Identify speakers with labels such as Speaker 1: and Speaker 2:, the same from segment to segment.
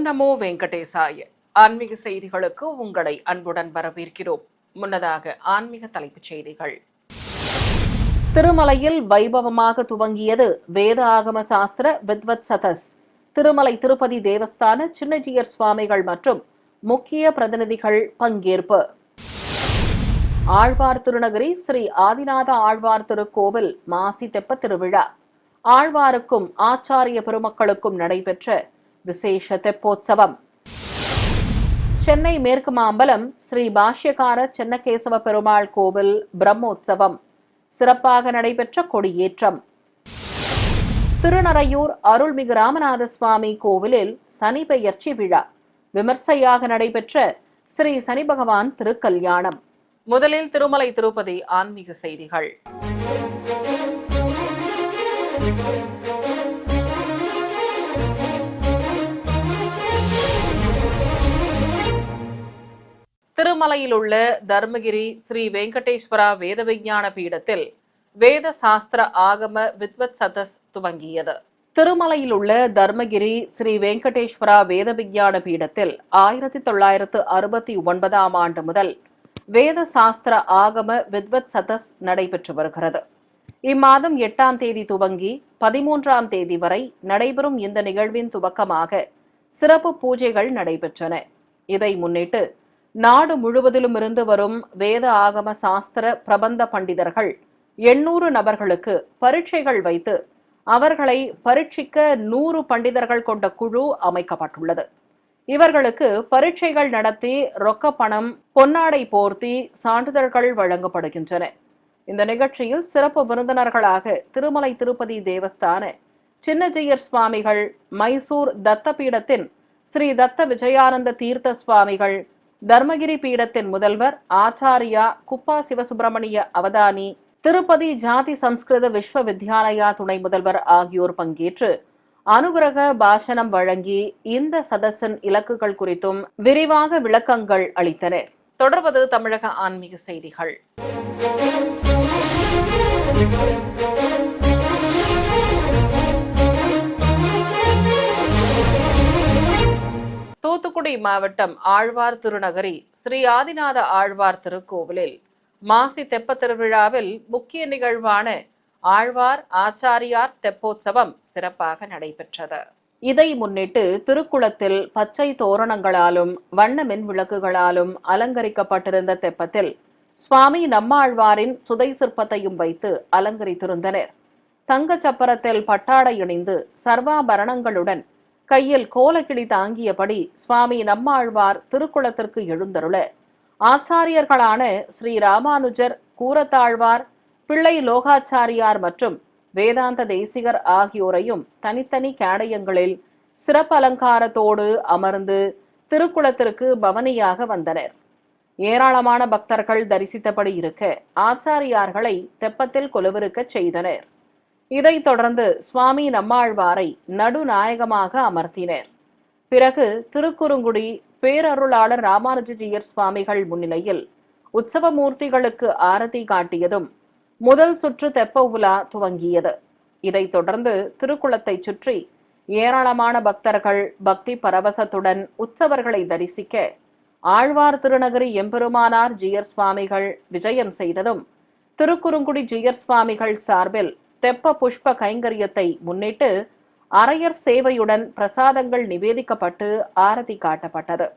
Speaker 1: நமோ வெங்கடேசாய. ஆன்மீக செய்திகளுக்கு உங்களை அன்புடன் வரவேற்கிறோம். முன்னதாக ஆன்மீக தலைப்புச் செய்திகள். திருமலையில் வைபவமாக துவங்கியது வேத ஆகம சாஸ்திர வித்வத் சதஸ். திருமலை திருப்பதி தேவஸ்தான சின்னஜீயர் சுவாமிகள் மற்றும் முக்கிய பிரதிநிதிகள் பங்கேற்பு. ஆழ்வார் திருநகரி ஸ்ரீ ஆதிநாத ஆழ்வார் திருக்கோவில் மாசி தெப்ப திருவிழா. ஆழ்வாருக்கும் ஆச்சாரிய பெருமக்களுக்கும் நடைபெற்ற விசேஷ தெப்போற்சவம். சென்னை மேற்கு மாம்பலம் ஸ்ரீ பாஷ்யகார சென்னகேசவ பெருமாள் கோவில் பிரம்மோற்சவம் சிறப்பாக நடைபெற்ற கொடியேற்றம். திருநறையூர் அருள்மிகு ராமநாத சுவாமி கோவிலில் சனி பெயர்ச்சி விழா விமர்சையாக நடைபெற்ற ஸ்ரீ சனி பகவான் திருக்கல்யாணம். முதலில் திருமலை திருப்பதி ஆன்மீக செய்திகள். திருமலையில் உள்ள தர்மகிரி ஸ்ரீ வெங்கடேஸ்வரா வேத விஞ்ஞான பீடத்தில் வேத சாஸ்திர ஆகம வித்வத் சதஸ் துவங்கியது. திருமலையில் உள்ள தர்மகிரி ஸ்ரீ வெங்கடேஸ்வரா வேத விஞ்ஞான பீடத்தில் 1969 ஆண்டு முதல் வேத சாஸ்திர ஆகம வித்வத் சதஸ் நடைபெற்று வருகிறது. இம்மாதம் 8ஆம் தேதி துவங்கி 13ஆம் தேதி வரை நடைபெறும் இந்த நிகழ்வின் துவக்கமாக சிறப்பு பூஜைகள் நடைபெற்றன. இதை முன்னிட்டு நாடு முழுவதிலும் இருந்து வரும் வேத ஆகம சாஸ்திர பிரபந்த பண்டிதர்கள் 800 நபர்களுக்கு பரீட்சைகள் வைத்து அவர்களை பரீட்சிக்க 100 பண்டிதர்கள் கொண்ட குழு அமைக்கப்பட்டுள்ளது. இவர்களுக்கு பரீட்சைகள் நடத்தி ரொக்க பணம் பொன்னாடை போர்த்தி சான்றிதழ்கள் வழங்கப்படுகின்றன. இந்த நிகழ்ச்சியில் சிறப்பு விருந்தினர்களாக திருமலை திருப்பதி தேவஸ்தான சின்னஜீயர் சுவாமிகள், மைசூர் தத்த பீடத்தின் ஸ்ரீ தத்த விஜயானந்த தீர்த்த சுவாமிகள், தர்மகிரி பீடத்தின் முதல்வர் ஆச்சாரியா குப்பா சிவசுப்பிரமணிய அவதானி, திருப்பதி ஜாதி சம்ஸ்கிருத விஸ்வ வித்யாலயா துணை முதல்வர் ஆகியோர் பங்கேற்று அனுகிரக பாஷணம் வழங்கி இந்த சதஸின் இலக்குகள் குறித்தும் விரிவாக விளக்கங்கள் அளித்தனர். தொடர்வது தமிழக ஆன்மீக செய்திகள். தூத்துக்குடி மாவட்டம் ஆழ்வார் திருநகரி ஸ்ரீ ஆதிநாத ஆழ்வார் திருக்கோவிலில் மாசி தெப்ப திருவிழாவில் முக்கிய நிகழ்வான ஆழ்வார் ஆச்சாரியார் தெப்போற்சவம் சிறப்பாக நடைபெற்றது. இதை முன்னிட்டு திருக்குளத்தில் பச்சை தோரணங்களாலும் வண்ண மின் விளக்குகளாலும் அலங்கரிக்கப்பட்டிருந்த தெப்பத்தில் சுவாமி நம்மாழ்வாரின் சுதை சிற்பத்தையும் வைத்து அலங்கரித்திருந்தனர். தங்க சப்பரத்தில் பட்டாடை இணைந்து சர்வாபரணங்களுடன் கையில் கோலக்கிளி தாங்கியபடி சுவாமி நம்மாழ்வார் திருக்குளத்திற்கு எழுந்தருள ஆச்சாரியர்களான ஸ்ரீ ராமானுஜர், கூரத்தாழ்வார், பிள்ளை லோகாச்சாரியார் மற்றும் வேதாந்த தேசிகர் ஆகியோரையும் தனித்தனி கேடயங்களில் சிறப்பு அலங்காரத்தோடு அமர்ந்து திருக்குளத்திற்கு பவனியாக வந்தனர். ஏராளமான பக்தர்கள் தரிசித்தபடி இருக்க ஆச்சாரியார்களை தெப்பத்தில் கொலுவிருக்க செய்தனர். இதைத் தொடர்ந்து சுவாமி நம்மாழ்வாரை நடுநாயகமாக அமர்த்தினர். பிறகு திருக்குறுங்குடி பேரருளாளர் ராமானுஜஜீயர் சுவாமிகள் முன்னிலையில் உற்சவ மூர்த்திகளுக்கு ஆரத்தி காட்டியதும் முதல் சுற்று தெப்ப உலா துவங்கியது. இதைத் தொடர்ந்து திருக்குளத்தை சுற்றி ஏராளமான பக்தர்கள் பக்தி பரவசத்துடன் உற்சவர்களை தரிசிக்க ஆழ்வார் திருநகரி எம்பெருமானார் ஜீயர் சுவாமிகள் விஜயம் செய்ததும் திருக்குறுங்குடி ஜீயர் சுவாமிகள் சார்பில் தெப்ப புஷ்ப கைங்கரியத்தை முன்னிட்டு அரையர் சேவையுடன் பிரசாதங்கள் நிவேதிக்கப்பட்டு ஆரத்தி காட்டப்பட்டது.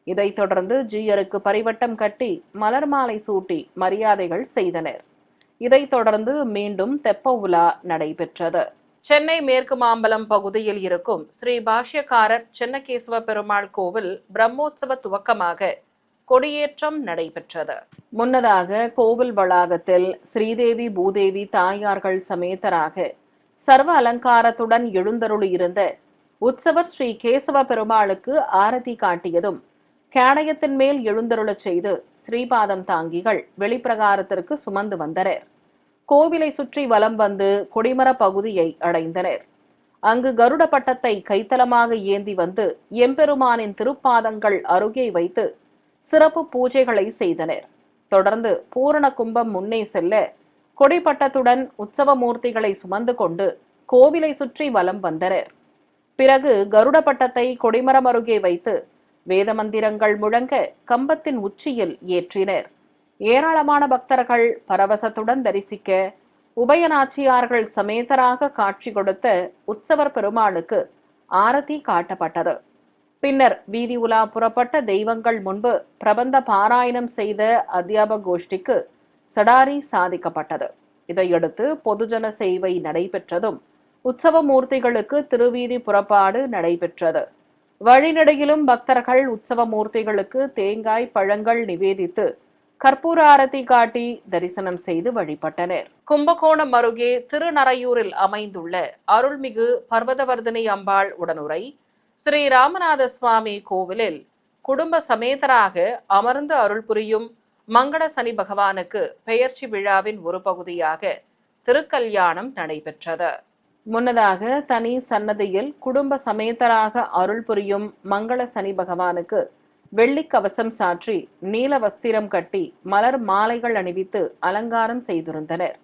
Speaker 1: இதைத் தொடர்ந்து ஜீயருக்கு பரிவட்டம் கட்டி மலர் மாலை சூட்டி மரியாதைகள் செய்தனர். இதைத் தொடர்ந்து மீண்டும் தெப்ப உலா நடைபெற்றது. சென்னை மேற்கு மாம்பலம் பகுதியில் இருக்கும் ஸ்ரீ பாஷ்யகாரர் சென்னகேசவ பெருமாள் கோவில் பிரம்மோற்சவ துவக்கமாக கொடியேற்றம் நடைபெற்றது. முன்னதாக கோவில் வளாகத்தில் ஸ்ரீதேவி பூதேவி தாயார்கள் சமேதராக சர்வ அலங்காரத்துடன் எழுந்தருளியிருந்த உற்சவர் ஸ்ரீ கேசவ பெருமாளுக்கு ஆரத்தி காட்டியதும் கேடயத்தின் மேல் எழுந்தருளச் செய்து ஸ்ரீபாதம் தாங்கிகள் வெளிப்பிரகாரத்திற்கு சுமந்து வந்தனர். கோவிலை சுற்றி வலம் வந்து கொடிமர பகுதியை அடைந்தனர். அங்கு கருட பட்டத்தை கைத்தலமாக ஏந்தி வந்து எம்பெருமானின் திருப்பாதங்கள் அருகே வைத்து சிறப்பு பூஜைகளை செய்தனர். தொடர்ந்து பூரண கும்பம் முன்னே செல்ல கொடிப்பட்டத்துடன் உற்சவ மூர்த்திகளை சுமந்து கொண்டு கோவிலை சுற்றி வலம் வந்தனர். பிறகு கருட பட்டத்தை கொடிமரம் அருகே வைத்து வேத மந்திரங்கள் முழங்க கம்பத்தின் உச்சியில் ஏற்றினர். ஏராளமான பக்தர்கள் பரவசத்துடன் தரிசிக்க உபயநாச்சியார்கள் சமேதராக காட்சி கொடுத்த உற்சவர் பெருமாளுக்கு ஆரத்தி காட்டப்பட்டது. பின்னர் வீதி உலா புறப்பட்ட தெய்வங்கள் முன்பு பிரபந்த பாராயணம் செய்த அத்தியாபக கோஷ்டிக்கு சடாரி சாதிக்கப்பட்டது. இதையடுத்து பொதுஜன சேவை நடைபெற்றதும் உற்சவ மூர்த்திகளுக்கு திருவீதி புறப்பாடு நடைபெற்றது. வழிநடையிலும் பக்தர்கள் உற்சவ மூர்த்திகளுக்கு தேங்காய் பழங்கள் நிவேதித்து கற்பூர ஆரத்தி காட்டி தரிசனம் செய்து வழிபட்டனர். கும்பகோணம் அருகே திருநரையூரில் அமைந்துள்ள அருள்மிகு பர்வதவர்தினி அம்பாள் உடனுரை ஸ்ரீ ராமநாத சுவாமி கோவிலில் குடும்ப சமேதராக அமர்ந்து அருள் புரியும் மங்கள சனி பகவானுக்கு பெயர்ச்சி விழாவின் ஒரு பகுதியாக திருக்கல்யாணம் நடைபெற்றது. முன்னதாக தனி சன்னதியில் குடும்ப சமேதராக அருள் புரியும் மங்கள சனி பகவானுக்கு வெள்ளி கவசம் சாற்றி நீல வஸ்திரம் கட்டி மலர் மாலைகள் அணிவித்து அலங்காரம் செய்திருந்தனர்.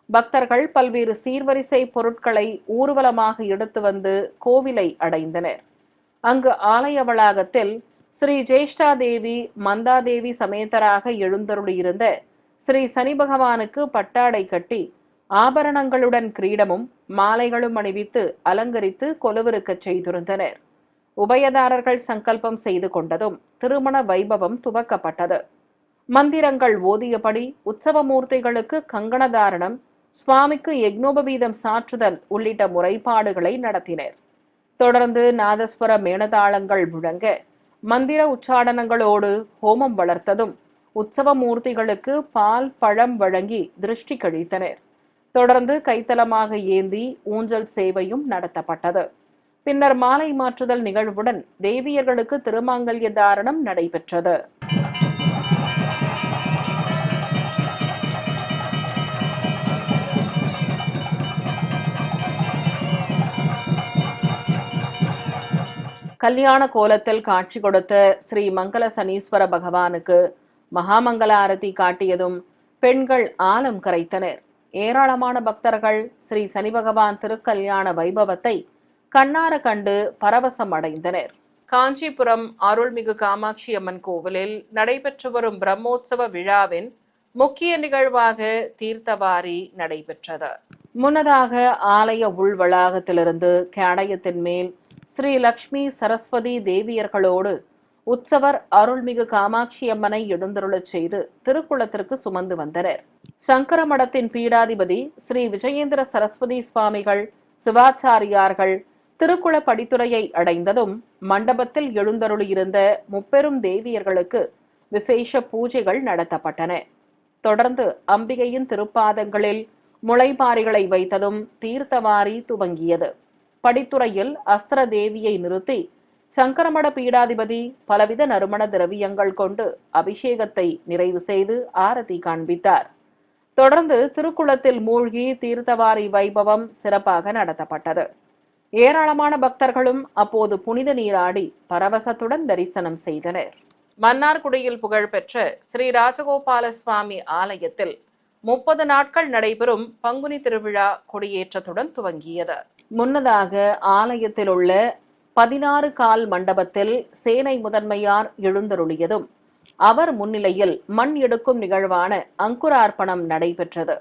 Speaker 1: பக்தர்கள் பல்வேறு சீர்வரிசை பொருட்களை ஊர்வலமாக எடுத்து வந்து கோவிலை அடைந்தனர். அங்கு ஆலய வளாகத்தில் ஸ்ரீ ஜேஷ்டா தேவி மந்தாதேவி சமேதராக எழுந்தருளியிருந்த ஸ்ரீ சனி பகவானுக்கு பட்டாடை கட்டி ஆபரணங்களுடன் கிரீடமும் மாலைகளும் அணிவித்து அலங்கரித்து கொலுவிருக்கச் செய்திருந்தனர். உபயதாரர்கள் சங்கல்பம் செய்து கொண்டதும் திருமண வைபவம் துவக்கப்பட்டது. மந்திரங்கள் ஓதியபடி உற்சவ மூர்த்திகளுக்கு கங்கணதாரணம், சுவாமிக்கு யக்னோபவீதம் சாற்றுதல் உள்ளிட்ட முறைப்பாடுகளை நடத்தினர். தொடர்ந்து நாதஸ்வர மேனதாளங்கள் முழங்க மந்திர உச்சாடனங்களோடு ஹோமம் வளர்த்ததும் உற்சவ மூர்த்திகளுக்கு பால் பழம் வழங்கி திருஷ்டி கழித்தனர். தொடர்ந்து கைத்தலமாக ஏந்தி ஊஞ்சல் சேவையும் நடத்தப்பட்டது. பின்னர் மாலை மாற்றுதல் நிகழ்வுடன் தேவியர்களுக்கு திருமாங்கல்ய தாரணம் நடைபெற்றது. கல்யாண கோலத்தில் காட்சி கொடுத்த ஸ்ரீ மங்கள சனீஸ்வர பகவானுக்கு மகாமங்கல ஆரத்தி காட்டியதும் பெண்கள் ஆலம் கரைத்தனர். ஏராளமான பக்தர்கள் ஸ்ரீ சனி பகவான் திருக்கல்யாண வைபவத்தை கண்ணார கண்டு பரவசம் அடைந்தனர். காஞ்சிபுரம் அருள்மிகு காமாட்சி அம்மன் கோவிலில் நடைபெற்று வரும் பிரம்மோற்சவ விழாவின் முக்கிய நிகழ்வாக தீர்த்தவாரி நடைபெற்றது. முன்னதாக ஆலய உள் வளாகத்திலிருந்து கேடயத்தின் மேல் ஸ்ரீ லக்ஷ்மி சரஸ்வதி தேவியர்களோடு உற்சவர் அருள்மிகு காமாட்சி அம்மனை எழுந்தருளச் செய்து திருக்குளத்திற்கு சுமந்து வந்தனர். சங்கர மடத்தின் பீடாதிபதி ஸ்ரீ விஜயேந்திர சரஸ்வதி சுவாமிகள் சிவாச்சாரியார்கள் திருக்குள படித்துறையை அடைந்ததும் மண்டபத்தில் எழுந்தருளியிருந்த முப்பெரும் தேவியர்களுக்கு விசேஷ பூஜைகள் நடத்தப்பட்டன. தொடர்ந்து அம்பிகையின் திருப்பாதங்களில் முளைப்பாரிகளை வைத்ததும் தீர்த்தவாரி துவங்கியது. படித்துறையில் அஸ்திர தேவியை நிறுத்தி சங்கரமட பீடாதிபதி பலவித நறுமண திரவியங்கள் கொண்டு அபிஷேகத்தை நிறைவு செய்து ஆரத்தி காண்பித்தார். தொடர்ந்து திருக்குளத்தில் மூழ்கி தீர்த்தவாரி வைபவம் சிறப்பாக நடத்தப்பட்டது. ஏராளமான பக்தர்களும் அப்போது புனித நீராடி பரவசத்துடன் தரிசனம் செய்தனர். மன்னார்குடியில் புகழ்பெற்ற ஸ்ரீ ராஜகோபால சுவாமி ஆலயத்தில் 30 நாட்கள் நடைபெறும் பங்குனி திருவிழா கொடியேற்றத்துடன் துவங்கியது. முன்னதாக ஆலயத்தில் உள்ள 16 கால் மண்டபத்தில் சேனை முதன்மையார் எழுந்தருளியதும் அவர் முன்னிலையில் மண் எடுக்கும் நிகழ்வான அங்குரார்ப்பணம் நடைபெற்றது.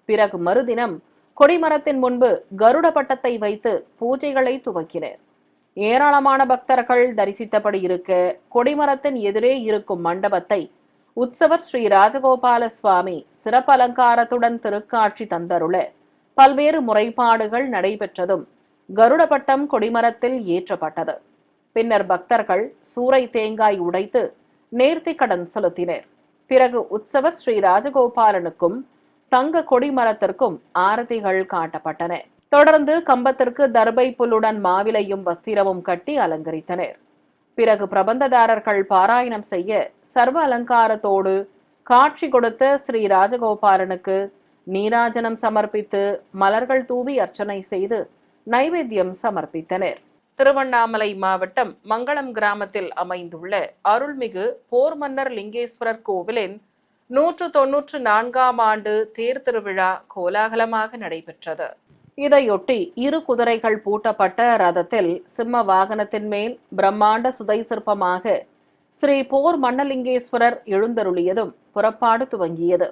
Speaker 1: பிறகு மறுதினம் கொடிமரத்தின் முன்பு கருட பட்டத்தை வைத்து பூஜைகளை துவக்கினர். ஏராளமான பக்தர்கள் தரிசித்தபடி இருக்க கொடிமரத்தின் எதிரே இருக்கும் மண்டபத்தை உற்சவர் ஸ்ரீ ராஜகோபால சுவாமி சிறப்பு அலங்காரத்துடன் திருக்காட்சி தந்தருள பல்வேறு முறைப்பாடுகள் நடைபெற்றதும் கருட பட்டம் கொடிமரத்தில் ஏற்றப்பட்டது. பின்னர் பக்தர்கள் சூறை தேங்காய் உடைத்து நேர்த்தி கடன் செலுத்தினர். பிறகு உற்சவர் ஸ்ரீ ராஜகோபாலனுக்கும் தங்க கொடிமரத்திற்கும் ஆரத்திகள் காட்டப்பட்டன. தொடர்ந்து கம்பத்திற்கு தர்பை புல்லுடன் மாவிலையும் வஸ்திரமும் கட்டி அலங்கரித்தனர். பிறகு பிரபந்ததாரர்கள் பாராயணம் செய்ய சர்வ அலங்காரத்தோடு காட்சி கொடுத்த ஸ்ரீ ராஜகோபாலனுக்கு நீராஜனம் சமர்ப்பித்து மலர்கள் தூவி அர்ச்சனை செய்து நைவேத்தியம் சமர்ப்பித்தனர். திருவண்ணாமலை மாவட்டம் மங்களம் கிராமத்தில் அமைந்துள்ள அருள்மிகு போர் மன்னர் லிங்கேஸ்வரர் கோவிலின் 194ஆம் ஆண்டு தேர் திருவிழா கோலாகலமாக நடைபெற்றது. இதையொட்டி இரு குதிரைகள் பூட்டப்பட்ட ரதத்தில் சிம்ம வாகனத்தின் மேல் பிரம்மாண்ட சுதை சிற்பமாக ஸ்ரீ போர் மன்னலிங்கேஸ்வரர் எழுந்தருளியதும் புறப்பாடு துவங்கியது.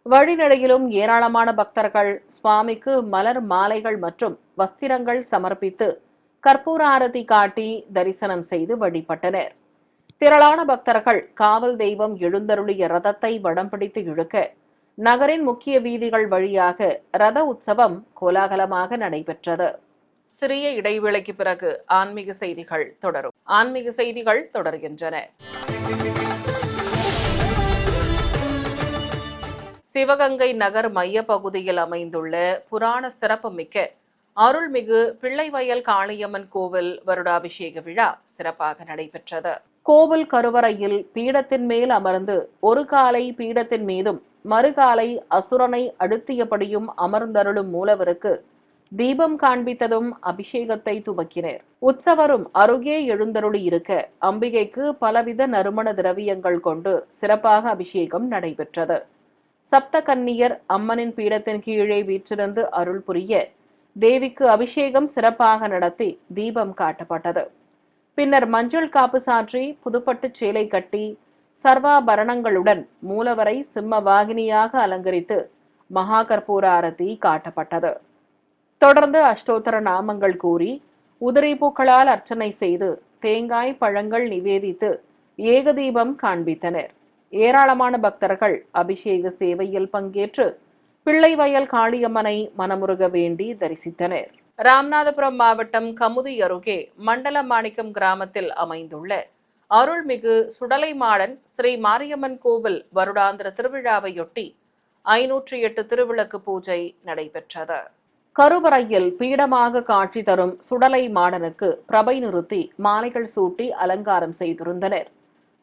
Speaker 1: வழிநடையிலும் ஏராளமான பக்தர்கள் சுவாமிக்கு மலர் மாலைகள் மற்றும் வஸ்திரங்கள் சமர்ப்பித்து கற்பூர ஆரத்தி காட்டி தரிசனம் செய்து வழிபட்டனர். திரளான பக்தர்கள் காவல் தெய்வம் எழுந்தருளிய ரதத்தை வடம் பிடித்து இழுக்க நகரின் முக்கிய வீதிகள் வழியாக ரத உற்சவம் கோலாகலமாக நடைபெற்றது. சிறிய இடைவேளைக்கு பிறகு ஆன்மீக செய்திகள் தொடரும். ஆன்மீக செய்திகள் தொடர்கின்றன. சிவகங்கை நகர் மைய பகுதியில் அமைந்துள்ள புராண சிறப்புமிக்க அருள்மிகு பிள்ளைவயல் காளியம்மன் கோவில் வருடாபிஷேக விழா சிறப்பாக நடைபெற்றது. கோவில் கருவறையில் பீடத்தின் மேல் அமர்ந்து ஒரு காலை பீடத்தின் மீதும் மறுகாலை அசுரனை அடுத்தியபடியும் அமர்ந்தருளும் மூலவருக்கு தீபம் காண்பித்ததும் அபிஷேகத்தை துவக்கினர். உற்சவரும் அருகே எழுந்தருளி இருக்க அம்பிகைக்கு பலவித நறுமண திரவியங்கள் கொண்டு சிறப்பாக அபிஷேகம் நடைபெற்றது. சப்த கன்னியர் அம்மனின் பீடத்தின் கீழே வீற்றிருந்து அருள் புரிய தேவிக்கு அபிஷேகம் சிறப்பாக நடத்தி தீபம் காட்டப்பட்டது. பின்னர் மஞ்சள் காப்பு சாற்றி புதுப்பட்டு சேலை கட்டி சர்வாபரணங்களுடன் மூலவரை சிம்ம வாகினியாக அலங்கரித்து மகா கற்பூர ஆரத்தி காட்டப்பட்டது. தொடர்ந்து அஷ்டோத்தர நாமங்கள் கூறி உதிரி பூக்களால் அர்ச்சனை செய்து தேங்காய் பழங்கள் நிவேதித்து ஏகதீபம் காண்பித்தனர். ஏராளமான பக்தர்கள் அபிஷேக சேவையில் பங்கேற்று பிள்ளைவயல் காளியம்மனை மனமுருக வேண்டி தரிசித்தனர். ராமநாதபுரம் மாவட்டம் கமுதி அருகே மண்டலமாணிக்கம் கிராமத்தில் அமைந்துள்ள அருள்மிகு சுடலைமாடன் ஸ்ரீ மாரியம்மன் கோவில் வருடாந்திர திருவிழாவையொட்டி 508 திருவிளக்கு பூஜை நடைபெற்றது. கருவறையில் பீடமாக காட்சி தரும் சுடலை மாடனுக்கு பிரபை நிறுத்தி மாலைகள் சூட்டி அலங்காரம் செய்திருந்தனர்.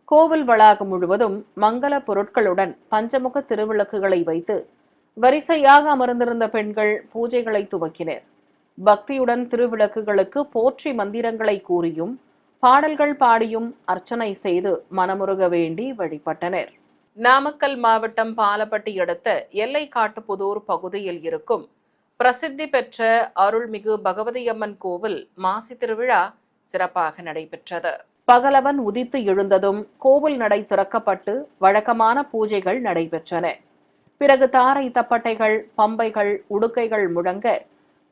Speaker 1: கோவில் வளாகம் முழுவதும் மங்கள பொருட்களுடன் பஞ்சமுக திருவிளக்குகளை வைத்து வரிசையாக அமர்ந்திருந்த பெண்கள் பூஜைகளை துவக்கினர். பக்தியுடன் திருவிளக்குகளுக்கு போற்றி மந்திரங்களை கூறியும் பாடல்கள் பாடியும் அர்ச்சனை செய்து மனமுருக வேண்டி வழிபட்டனர். நாமக்கல் மாவட்டம் பாலப்பட்டி அடுத்த எல்லைக்காட்டுப்புதூர் பகுதியில் இருக்கும் பிரசித்தி பெற்ற அருள்மிகு பகவதியம்மன் கோவில் மாசி திருவிழா சிறப்பாக நடைபெற்றது. பகலவன் உதித்து எழுந்ததும் கோவில் நடை திறக்கப்பட்டு வழக்கமான பூஜைகள் நடைபெற்றன. பிறகு தாரை தப்பட்டைகள், பம்பைகள், உடுக்கைகள் முழங்க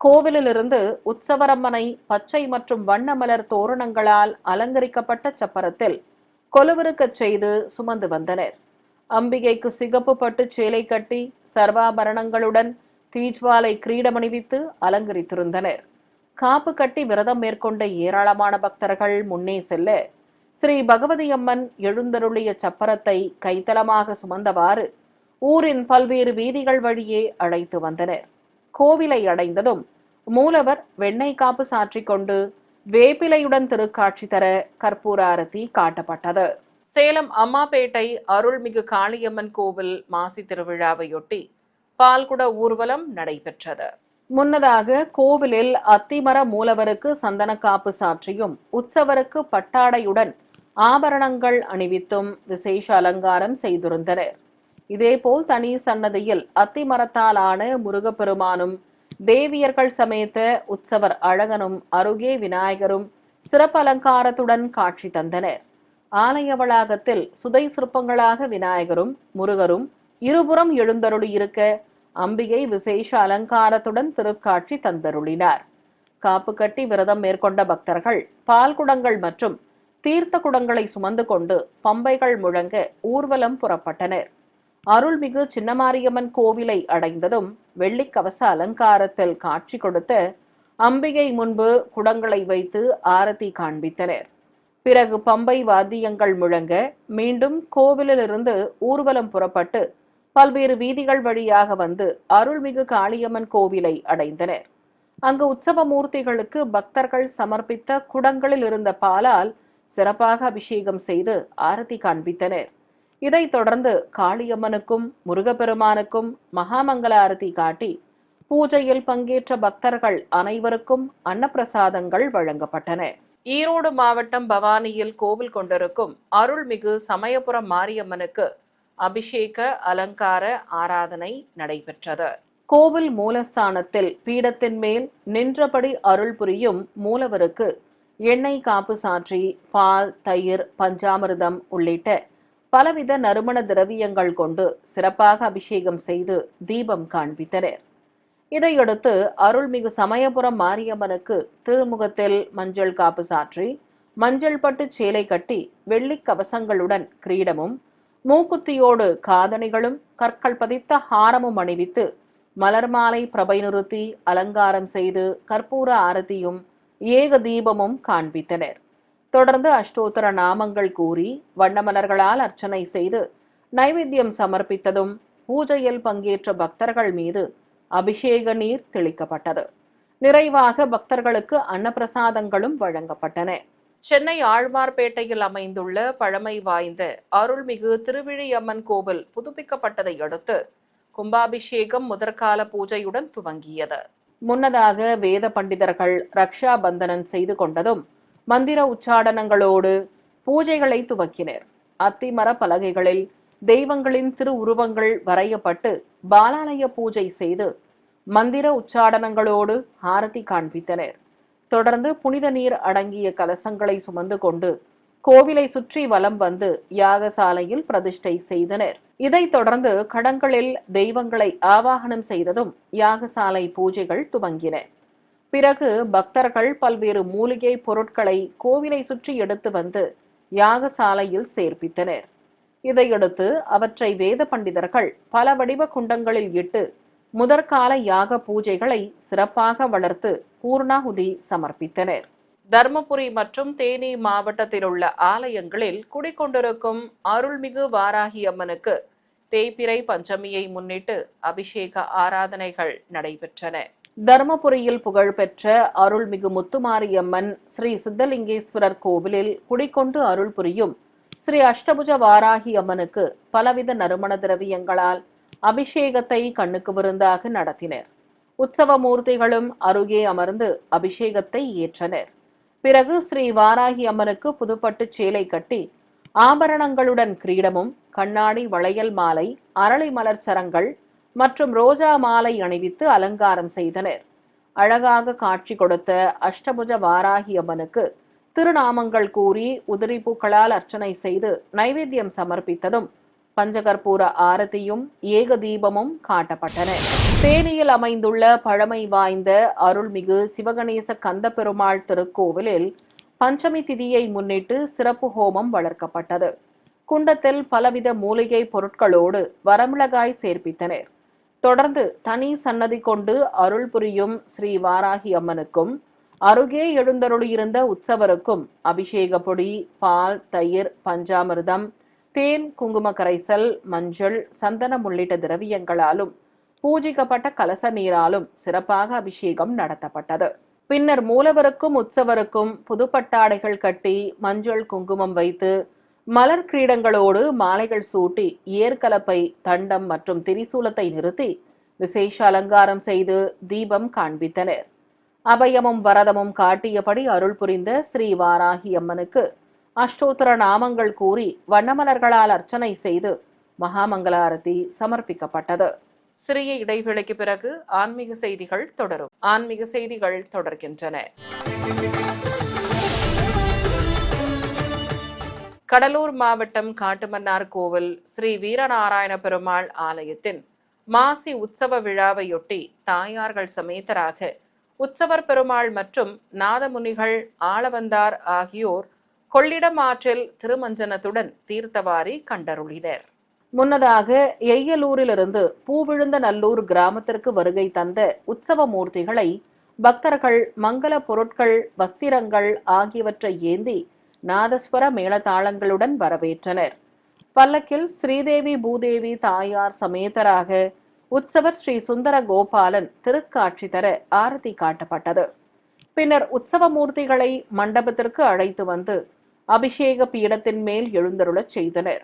Speaker 1: கோவிலிலிருந்து உற்சவரம்மனை பச்சை மற்றும் வண்ண மலர் தோரணங்களால் அலங்கரிக்கப்பட்ட சப்பரத்தில் கொலுவிருக்கச் செய்து சுமந்து வந்தனர். அம்பிகைக்கு சிகப்பு பட்டு சேலை கட்டி சர்வாபரணங்களுடன் தீஜ்வாலை கிரீடமணிவித்து அலங்கரித்திருந்தனர். காப்பு கட்டி விரதம் மேற்கொண்ட ஏராளமான பக்தர்கள் முன்னே செல்ல ஸ்ரீ பகவதியம்மன் எழுந்தருளிய சப்பரத்தை கைத்தலமாக சுமந்தவாறு ஊரின் பல்வேறு வீதிகள் வழியே அழைத்து வந்தனர். கோவிலை அடைந்ததும் மூலவர் வெண்ணெய் காப்பு சாற்றிக் கொண்டு வேப்பிலையுடன் திருக்காட்சி தர கற்பூர ஆரத்தி காட்டப்பட்டது. சேலம் அம்மாபேட்டை அருள்மிகு காளியம்மன் கோவில் மாசி திருவிழாவையொட்டி பால்குட ஊர்வலம் நடைபெற்றது. முன்னதாக கோவிலில் அத்திமர மூலவருக்கு சந்தன காப்பு சாற்றியும் உற்சவருக்கு பட்டாடையுடன் ஆபரணங்கள் அணிவித்தும் விசேஷ அலங்காரம் செய்திருந்தனர். இதேபோல் தனி சன்னதியில் அத்திமரத்தால் ஆன முருகப்பெருமானும் தேவியர்கள் சமேத உற்சவர் அழகனும் அருகே விநாயகரும் சிறப்பு அலங்காரத்துடன் காட்சி தந்தனர். ஆலய வளாகத்தில் சுதை சிற்பங்களாக விநாயகரும் முருகரும் இருபுறம் எழுந்தருளி இருக்க அம்பிகை விசேஷ அலங்காரத்துடன் திருக்காட்சி தந்தருளினார். காப்பு கட்டி விரதம் மேற்கொண்ட பக்தர்கள் பால் குடங்கள் மற்றும் தீர்த்த குடங்களை சுமந்து கொண்டு பம்பைகள் முழங்க ஊர்வலம் புறப்பட்டனர். அருள்மிகு சின்னமாரியம்மன் கோவிலை அடைந்ததும் வெள்ளிக்கவச அலங்காரத்தில் காட்சி கொடுத்த அம்பிகை முன்பு குடங்களை வைத்து ஆரத்தி காண்பித்தனர். பிறகு பம்பை வாத்தியங்கள் முழங்க மீண்டும் கோவிலிலிருந்து ஊர்வலம் புறப்பட்டு பல்வேறு வீதிகள் வழியாக வந்து அருள்மிகு காளியம்மன் கோவிலை அடைந்தனர். அங்கு உற்சவ மூர்த்திகளுக்கு பக்தர்கள் சமர்ப்பித்த குடங்களில் இருந்த பாலால் சிறப்பாக அபிஷேகம் செய்து ஆரத்தி காண்பித்தனர். இதைத் தொடர்ந்து காளியம்மனுக்கும் முருகப்பெருமானுக்கும் மகாமங்கல ஆரத்தி காட்டி பூஜையில் பங்கேற்ற பக்தர்கள் அனைவருக்கும் அன்னப்பிரசாதங்கள் வழங்கப்பட்டன. ஈரோடு மாவட்டம் பவானியில் கோவில் கொண்டிருக்கும் அருள்மிகு சமயபுரம் மாரியம்மனுக்கு அபிஷேக அலங்கார ஆராதனை நடைபெற்றது. கோவில் மூலஸ்தானத்தில் பீடத்தின் மேல் நின்றபடி அருள் புரியும் மூலவருக்கு எண்ணெய் காப்பு சாற்றி பால், தயிர், பஞ்சாமிர்தம் உள்ளிட்ட பலவித நறுமண திரவியங்கள் கொண்டு சிறப்பாக அபிஷேகம் செய்து தீபம் காண்பித்தனர். இதையடுத்து அருள்மிகு சமயபுரம் மாரியம்மனுக்கு திருமுகத்தில் மஞ்சள் காப்பு சாற்றி மஞ்சள் பட்டு சேலை கட்டி வெள்ளிக் கவசங்களுடன் கிரீடமும் மூக்குத்தியோடு காதணிகளும் கற்கள் பதித்த ஹாரமும் அணிவித்து மலர் மாலை பிரபை நிறுத்தி அலங்காரம் செய்து கற்பூர ஆரத்தியும் ஏக தீபமும் காண்பித்தனர். தொடர்ந்து அஷ்டோத்தர நாமங்கள் கூறி வண்ணமலர்களால் அர்ச்சனை செய்து நைவேத்தியம் சமர்ப்பித்ததும் பூஜையில் பங்கேற்ற பக்தர்கள் மீது அபிஷேக நீர் தெளிக்கப்பட்டது. நிறைவாக பக்தர்களுக்கு அன்னப்பிரசாதங்களும் வழங்கப்பட்டன. சென்னை ஆழ்வார்பேட்டையில் அமைந்துள்ள பழமை வாய்ந்த அருள்மிகு திருவிழியம்மன் கோவில் புதுப்பிக்கப்பட்டதை அடுத்து கும்பாபிஷேகம் முதற்கால பூஜையுடன் துவங்கியது. முன்னதாக வேத பண்டிதர்கள் ரக்ஷா பந்தனன் செய்து கொண்டதும் மந்திர உச்சாடனங்களோடு பூஜைகளை துவக்கினர். அத்திமர பலகைகளில் தெய்வங்களின் திருவுருவங்கள் வரையப்பட்டு பாலாலய பூஜை செய்து மந்திர உச்சாடனங்களோடு ஆரத்தி காண்பித்தனர். தொடர்ந்து புனித நீர் அடங்கிய கலசங்களை சுமந்து கொண்டு கோவிலை சுற்றி வலம் வந்து யாகசாலையில் பிரதிஷ்டை செய்தனர். இதைத் தொடர்ந்து கடங்களில் தெய்வங்களை ஆவாகனம் செய்ததும் யாகசாலை பூஜைகள் துவங்கின. பிறகு பக்தர்கள் பல்வேறு மூலிகை பொருட்களை கோவிலை சுற்றி எடுத்து வந்து யாகசாலையில் சேர்ப்பித்தனர். இதையடுத்து அவற்றை வேத பண்டிதர்கள் பல வடிவ குண்டங்களில் இட்டு முதற்கால யாக பூஜைகளை சிறப்பாக வளர்த்து பூர்ணாகுதி சமர்ப்பித்தனர். தர்மபுரி மற்றும் தேனி மாவட்டத்தில் உள்ள ஆலயங்களில் குடிக்கொண்டிருக்கும் அருள்மிகு வாராகி அம்மனுக்கு தேய்பிறை பஞ்சமியை முன்னிட்டு அபிஷேக ஆராதனைகள் நடைபெற்றன. தர்மபுரியில் புகழ்பெற்ற அருள்மிகு முத்துமாரியம்மன் ஸ்ரீ சித்தலிங்கேஸ்வரர் கோவிலில் குடிக்கொண்டு அருள் புரியும் ஸ்ரீ அஷ்டபுஜ வாராகி அம்மனுக்கு பலவித நறுமண திரவியங்களால் அபிஷேகத்தை கண்ணுக்கு விருந்தாக நடத்தினர். உற்சவ மூர்த்திகளும் அருகே அமர்ந்து அபிஷேகத்தை ஏற்றனர். பிறகு ஸ்ரீ வாராகி அம்மனுக்கு புதுப்பட்டு சேலை கட்டி ஆபரணங்களுடன் கிரீடமும் கண்ணாடி வளையல் மாலை, அரளி மலர் சரங்கள் மற்றும் ரோஜா மாலை அணிவித்து அலங்காரம் செய்தனர். அழகாக காட்சி கொடுத்த அஷ்டபுஜ வாராகி அம்மனுக்கு திருநாமங்கள் கூறி உதிரி பூக்களால் அர்ச்சனை செய்து நைவேத்தியம் சமர்ப்பித்ததும் பஞ்சகற்பூர ஆரத்தியும் ஏக தீபமும் காட்டப்பட்டன. தேனியில் அமைந்துள்ள பழமை வாய்ந்த அருள்மிகு சிவகணேச கந்த பெருமாள் திருக்கோவிலில் பஞ்சமி திதியை முன்னிட்டு சிறப்பு ஹோமம் வளர்க்கப்பட்டது. குண்டத்தில் பலவித மூலிகை பொருட்களோடு வரமிளகாய் சேர்ப்பித்தனர். தொடர்ந்து தனி சன்னதி கொண்டு அருள் புரியும் ஸ்ரீ வாராகி அம்மனுக்கும் அருகே எழுந்தருளியிருந்த உற்சவருக்கும் அபிஷேக பொடி, பால், தயிர், பஞ்சாமிர்தம், தேன், குங்கும கரைசல், மஞ்சள், சந்தனம் உள்ளிட்ட திரவியங்களாலும் பூஜிக்கப்பட்ட கலச நீராலும் சிறப்பாக அபிஷேகம் நடத்தப்பட்டது. பின்னர் மூலவருக்கும் உற்சவருக்கும் புதுப்பட்டாடைகள் கட்டி மஞ்சள் குங்குமம் வைத்து மலர் கிரீடங்களோடு மாலைகள் சூட்டி ஏற்கலப்பை, தண்டம் மற்றும் திரிசூலத்தை நிறுத்தி விசேஷ அலங்காரம் செய்து தீபம் காண்பித்தனர். அபயமும் வரதமும் காட்டியபடி அருள் புரிந்த ஸ்ரீ வாராகி அம்மனுக்கு அஷ்டோத்தர நாமங்கள் கூறி வண்ணமலர்களால் அர்ச்சனை செய்து மகாமங்களாரதி சமர்ப்பிக்கப்பட்டது. சிறிய இடைவெளிக்கு பிறகு ஆன்மீக செய்திகள் தொடரும். ஆன்மீக செய்திகள் தொடர்கின்றன. கடலூர் மாவட்டம் காட்டுமன்னார் கோவில் ஸ்ரீ வீரநாராயண பெருமாள் ஆலயத்தின் மாசி உற்சவ விழாவையொட்டி தாயார்கள் சமேதராக உற்சவர் பெருமாள் மற்றும் நாதமுனிகள், ஆளவந்தார் ஆகியோர் கொள்ளிடம் ஆற்றில் திருமஞ்சனத்துடன் தீர்த்தவாரி கண்டருளினர். முன்னதாக எய்யலூரிலிருந்து பூவிழுந்த நல்லூர் கிராமத்திற்கு வருகை தந்த உற்சவ மூர்த்திகளை பக்தர்கள் மங்கள பொருட்கள், வஸ்திரங்கள் ஆகியவற்றை ஏந்தி நாதஸ்வர மேளதாளங்களுடன் வரவேற்றனர். பல்லக்கில் ஸ்ரீதேவி பூதேவி தாயார் சமேதராக உற்சவர் ஸ்ரீ சுந்தர கோபாலன் திருக்காட்சி தர ஆரத்தி காட்டப்பட்டது. பின்னர் உற்சவ மூர்த்திகளை மண்டபத்திற்கு அழைத்து வந்து அபிஷேக பீடத்தின் மேல் எழுந்தருளச் செய்தனர்.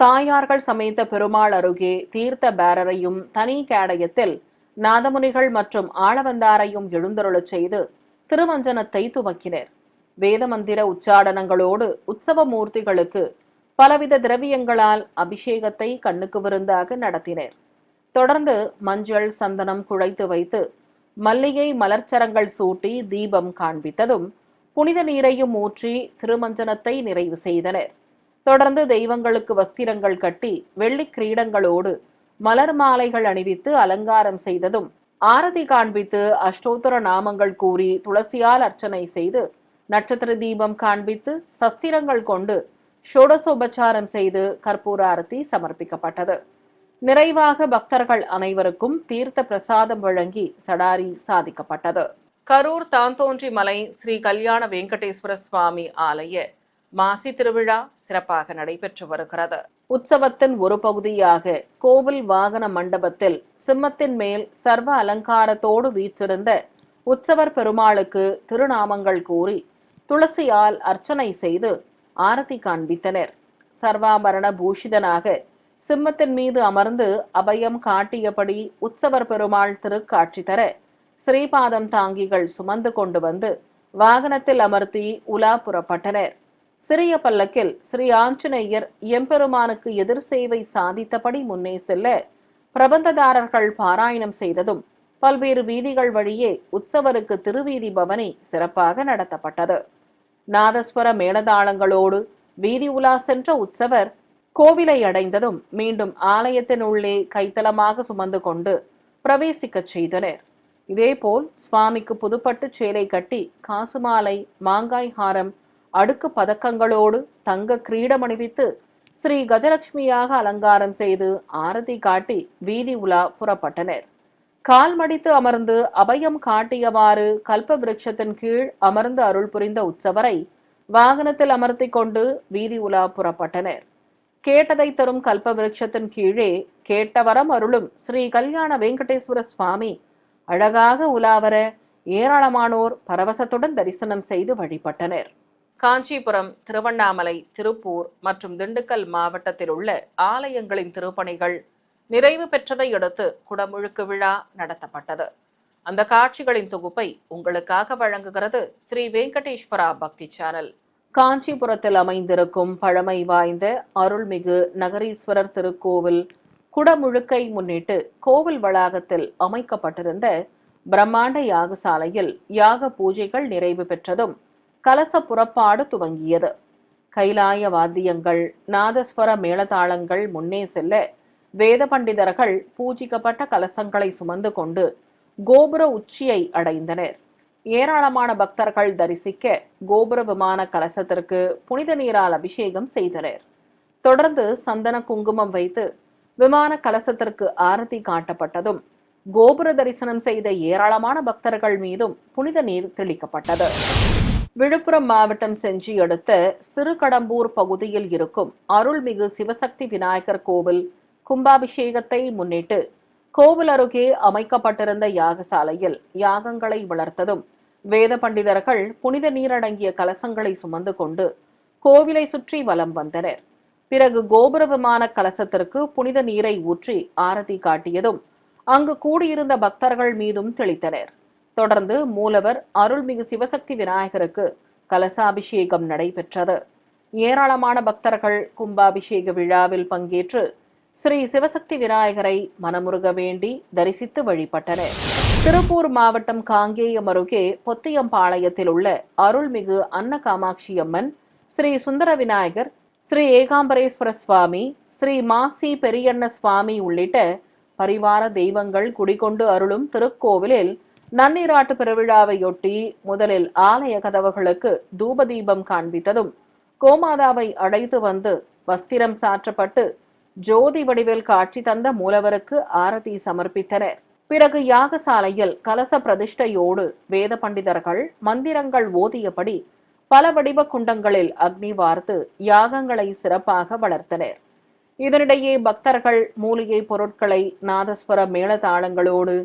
Speaker 1: தாயார்கள் சமேத பெருமாள் அருகே தீர்த்த பேரரையும் தனி கேடயத்தில் நாதமுனிகள் மற்றும் ஆளவந்தாரையும் எழுந்தருளச் செய்து திருமஞ்சனத்தை துவக்கினர். வேத மந்திர உச்சாடனங்களோடு உற்சவ மூர்த்திகளுக்கு பலவித திரவியங்களால் அபிஷேகத்தை கண்ணுக்கு விருந்தாக நடத்தினர். தொடர்ந்து மஞ்சள் சந்தனம் குழைத்து வைத்து மல்லிகை மலர்ச்சரங்கள் சூட்டி தீபம் காண்பித்ததும் புனித நீரையும் ஊற்றி திருமஞ்சனத்தை நிறைவு செய்தனர். தொடர்ந்து தெய்வங்களுக்கு வஸ்திரங்கள் கட்டி வெள்ளி கிரீடங்களோடு மலர் மாலைகள் அணிவித்து அலங்காரம் செய்ததும் ஆரதி காண்பித்து அஷ்டோத்தர நாமங்கள் கூறி துளசியால் அர்ச்சனை செய்து நட்சத்திர தீபம் காண்பித்து சஸ்திரங்கள் கொண்டு ஷோடசோபச்சாரம் செய்து கற்பூர ஆரத்தி சமர்ப்பிக்கப்பட்டது. நிறைவாக பக்தர்கள் அனைவருக்கும் தீர்த்த பிரசாதம் வழங்கி சடாரி சாதிக்கப்பட்டது. கரூர் தாந்தோன்றி மலை ஸ்ரீ கல்யாண வெங்கடேஸ்வர சுவாமி ஆலய மாசி திருவிழா சிறப்பாக நடைபெற்று வருகிறது. உற்சவத்தின் ஒரு பகுதியாக கோவில் வாகன மண்டபத்தில் சிம்மத்தின் மேல் சர்வ அலங்காரத்தோடு வீற்றிருந்த உற்சவர் பெருமாளுக்கு திருநாமங்கள் கூறி துளசியால் அர்ச்சனை செய்து ஆரத்தி காண்பித்தனர். சர்வாபரண பூஷிதனாக சிம்மத்தின் மீது அமர்ந்து அபயம் காட்டியபடி உற்சவர் பெருமாள் திருக்காட்சி தர ஸ்ரீபாதம் தாங்கிகள் சுமந்து கொண்டு வந்து வாகனத்தில் அமர்த்தி உலா புறப்பட்டனர். சிறிய பல்லக்கில் ஸ்ரீ ஆஞ்சநேயர் எம்பெருமானுக்கு எதிர் சேவை சாதித்தபடி முன்னே செல்ல பிரபந்ததாரர்கள் பாராயணம் செய்ததும் பல்வேறு வீதிகள் வழியே உற்சவருக்கு திருவீதி பவனி சிறப்பாக நடத்தப்பட்டது. நாதஸ்வர மேளதாளங்களோடு வீதி உலா சென்ற உற்சவர் கோவிலை அடைந்ததும் மீண்டும் ஆலயத்தின் உள்ளே கைத்தலமாக சுமந்து கொண்டு பிரவேசிக்கச் செய்தனர். இதேபோல் சுவாமிக்கு புதுப்பட்டு சேலை கட்டி காசுமாலை மாங்காய் ஹாரம் அடுக்கு பதக்கங்களோடு தங்க கிரீடம் அணிவித்து ஸ்ரீ கஜலட்சுமியாக அலங்காரம் செய்து ஆரதி காட்டி வீதி உலா புறப்பட்டனர். கால் மடித்து அமர்ந்து அபயம் காட்டியவாறு கல்ப விருட்சத்தின் கீழ் அமர்ந்து அருள் புரிந்த உற்சவரை வாகனத்தில் அமர்த்தி கொண்டு வீதி உலா புறப்பட்டனர். கேட்டதை தரும் கல்ப விருட்சத்தின் கீழே கேட்டவரம் அருளும் ஸ்ரீ கல்யாண வெங்கடேஸ்வர சுவாமி அழகாக உலாவர ஏராளமானோர் பரவசத்துடன் தரிசனம் செய்து வழிபட்டனர். காஞ்சிபுரம், திருவண்ணாமலை, திருப்பூர் மற்றும் திண்டுக்கல் மாவட்டத்தில் உள்ள ஆலயங்களின் திருப்பணிகள் நிறைவு பெற்றதை அடுத்து குடமுழுக்கு விழா நடத்தப்பட்டது. அந்த காட்சிகளின் தொகுப்பை உங்களுக்காக வழங்குகிறது ஸ்ரீ வெங்கடேஸ்வரா பக்தி சேனல். காஞ்சிபுரத்தில் அமைந்திருக்கும் பழமை வாய்ந்த அருள்மிகு நகரீஸ்வரர் திருக்கோவில் குடமுழுக்கை முன்னிட்டு கோவில் வளாகத்தில் அமைக்கப்பட்டிருந்த பிரம்மாண்ட யாகசாலையில் யாக பூஜைகள் நிறைவு பெற்றதும் கலச புறப்பாடு துவங்கியது. கைலாய வாத்தியங்கள், நாதஸ்வர மேளதாளங்கள் முன்னே செல்ல வேத பண்டிதர்கள் பூஜிக்கப்பட்ட கலசங்களை சுமந்து கொண்டு கோபுர உச்சியை அடைந்தனர். ஏராளமான பக்தர்கள் தரிசிக்க கோபுர விமான கலசத்திற்கு புனித நீரால் அபிஷேகம் செய்தனர். தொடர்ந்து சந்தன குங்குமம் வைத்து விமான கலசத்திற்கு ஆரத்தி காட்டப்பட்டதும் கோபுர தரிசனம் செய்த ஏராளமான பக்தர்கள் மீதும் புனித நீர் தெளிக்கப்பட்டது. விழுப்புரம் மாவட்டம் செஞ்சி அடுத்த சிறுகடம்பூர் பகுதியில் இருக்கும் அருள்மிகு சிவசக்தி விநாயகர் கோவில் கும்பாபிஷேகத்தை முன்னிட்டு கோவில் அருகே அமைக்கப்பட்டிருந்த யாகசாலையில் யாகங்களை வளர்த்ததும் வேத பண்டிதர்கள் புனித நீரடங்கிய கலசங்களை சுமந்து கொண்டு கோவிலை சுற்றி வலம் வந்தனர். பிறகு கோபுர விமான கலசத்திற்கு புனித நீரை ஊற்றி ஆரத்தி காட்டியதும் அங்கு கூடியிருந்த பக்தர்கள் மீதும் தெளித்தனர். தொடர்ந்து மூலவர் அருள்மிகு சிவசக்தி விநாயகருக்கு கலசாபிஷேகம் நடைபெற்றது. ஏராளமான பக்தர்கள் கும்பாபிஷேக விழாவில் பங்கேற்று ஸ்ரீ சிவசக்தி விநாயகரை மனமுருக வேண்டி தரிசித்து வழிபட்டனர். திருப்பூர் மாவட்டம் காங்கேயம் அருகே பொத்தியம்பாளையத்தில் உள்ள அருள்மிகு அன்ன காமாட்சி அம்மன், ஸ்ரீ சுந்தர விநாயகர், ஸ்ரீ ஏகாம்பரேஸ்வர சுவாமி, ஸ்ரீ மாசி பெரியண்ண சுவாமி உள்ளிட்ட பரிவார தெய்வங்கள் குடிகொண்டு அருளும் திருக்கோவிலில் நன்னீராட்டு பெருவிழாவையொட்டி முதலில் ஆலய கதவுகளுக்கு தூபதீபம் காண்பித்ததும் கோமாதாவை அழைத்து வந்து வஸ்திரம் சாற்றப்பட்டு ஜோதி வடிவில் காட்சி தந்த மூலவருக்கு ஆரதி சமர்ப்பித்தனர். பிறகு யாகசாலையில் கலச பிரதிஷ்டையோடு வேத பண்டிதர்கள் மந்திரங்கள் ஓதியபடி பல வடிவ குண்டங்களில் அக்னி வார்த்து யாகங்களை சிறப்பாக வளர்த்தனர். இதனிடையே பக்தர்கள் மூலிகை பொருட்களை நாதஸ்வர மேளதாளங்களோடு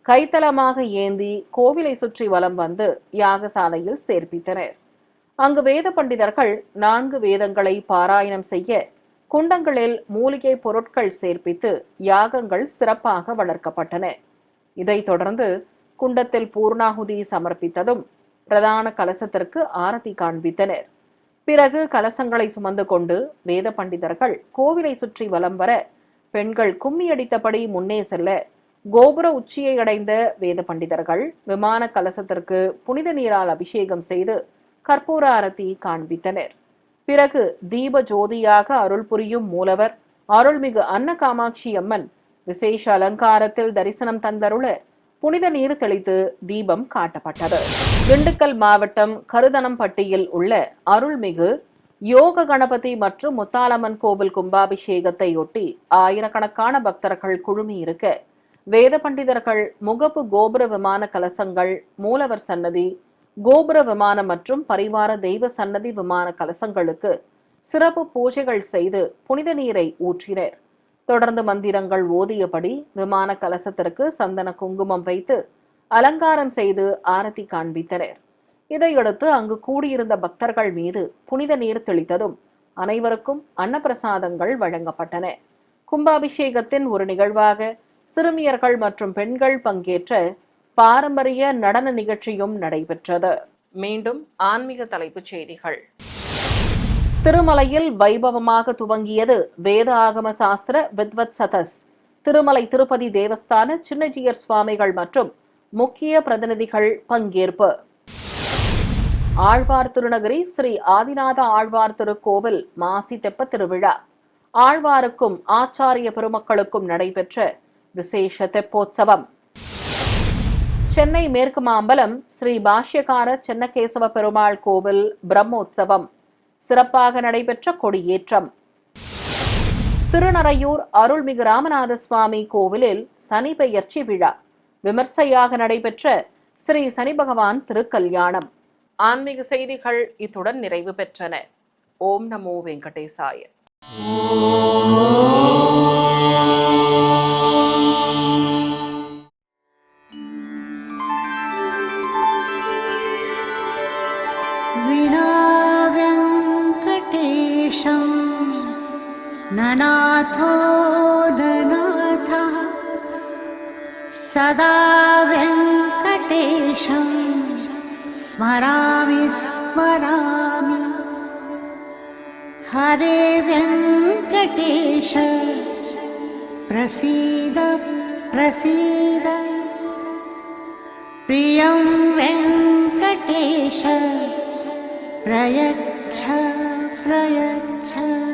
Speaker 1: கைத்தலமாக ஏந்தி கோவிலை சுற்றி வலம் வந்து யாகசாலையில் சேர்ப்பித்தனர். அங்கு வேத பண்டிதர்கள் 4 வேதங்களை பாராயணம் செய்ய குண்டங்களில் மூலிகை பொருட்கள் சேர்ப்பித்து யாகங்கள் சிறப்பாக வளர்க்கப்பட்டன. இதைத் தொடர்ந்து குண்டத்தில் பூர்ணாகுதி சமர்ப்பித்ததும் பிரதான கலசத்திற்கு ஆரத்தி காண்பித்தனர். பிறகு கலசங்களை சுமந்து கொண்டு வேத பண்டிதர்கள் கோவிலை சுற்றி வலம் வர பெண்கள் கும்மியடித்தபடி முன்னே செல்ல கோபுர உச்சியை அடைந்த வேத பண்டிதர்கள் விமான கலசத்திற்கு புனித நீரால் அபிஷேகம் செய்து கற்பூர ஆரத்தி காண்பித்தனர். பிறகு தீப ஜோதியாக அருள் புரியும் மூலவர் அருள்மிகு அன்ன காமாட்சி அம்மன் விசேஷ அலங்காரத்தில் தரிசனம் தந்தருள புனித நீர் தெளித்து தீபம் காட்டப்பட்டது. திண்டுக்கல் மாவட்டம் கருதனம்பட்டியில் உள்ள அருள்மிகு யோக கணபதி மற்றும் முத்தாலம்மன் கோவில் கும்பாபிஷேகத்தையொட்டி ஆயிரக்கணக்கான பக்தர்கள் குழுமியிருக்க வேத பண்டிதர்கள் முகப்பு கோபுர விமான கலசங்கள், மூலவர் சன்னதி, கோபுர விமானம் மற்றும் பரிவார தெய்வ சன்னதி விமான கலசங்களுக்கு சிறப்பு பூஜைகள் செய்து புனித நீரை ஊற்றினர். தொடர்ந்து மந்திரங்கள் ஓதியபடி விமான கலசத்திற்கு சந்தன குங்குமம் வைத்து அலங்காரம் செய்து ஆரத்தி காண்பித்தனர். இதையடுத்து அங்கு கூடியிருந்த பக்தர்கள் மீது புனித நீர் தெளித்ததும் அனைவருக்கும் அன்னப்பிரசாதங்கள் வழங்கப்பட்டன. கும்பாபிஷேகத்தின் ஒரு நிகழ்வாக சிறுமியர்கள் மற்றும் பெண்கள் பங்கேற்ற பாரம்பரிய நடன நிகழ்ச்சியும் நடைபெற்றது. மீண்டும் ஆன்மீக தலைப்புச் செய்திகள். திருமலையில் வைபவமாக துவங்கியது வேத ஆகம சாஸ்திர வித்வத் சதஸ். திருமலை திருப்பதி தேவஸ்தான சின்னஜீயர் சுவாமிகள் மற்றும் முக்கிய பிரதிநிதிகள் பங்கேற்பு. ஆழ்வார் திருநகரி ஸ்ரீ ஆதிநாத ஆழ்வார் திருக்கோவில் மாசி தெப்ப திருவிழா. ஆழ்வாருக்கும் ஆச்சாரிய பெருமக்களுக்கும் நடைபெற்ற விசேஷ தெப்போற்சவம். சென்னை மேற்கு மாம்பலம் ஸ்ரீ பாஷ்யகார சென்னகேசவ பெருமாள் கோவில் பிரம்மோற்சவம். சிறப்பாக நடைபெற்ற கொடியேற்றம். திருநறையூர் அருள்மிகு ராமநாத சுவாமி கோவிலில் சனி பெயர்ச்சி விழா. விமர்சையாக நடைபெற்ற ஸ்ரீ சனி பகவான் திருக்கல்யாணம். ஆன்மீக செய்திகள் இத்துடன் நிறைவு பெற்றன. ஓம் நமோ வெங்கடேசாய.
Speaker 2: ननाथो ननाथः सदा वेङ्कटेशं स्मरामि स्मरामि. हरे वेङ्कटेश प्रसीद प्रसीद. प्रियं वेङ्कटेश प्रयच्छ प्रयच्छ.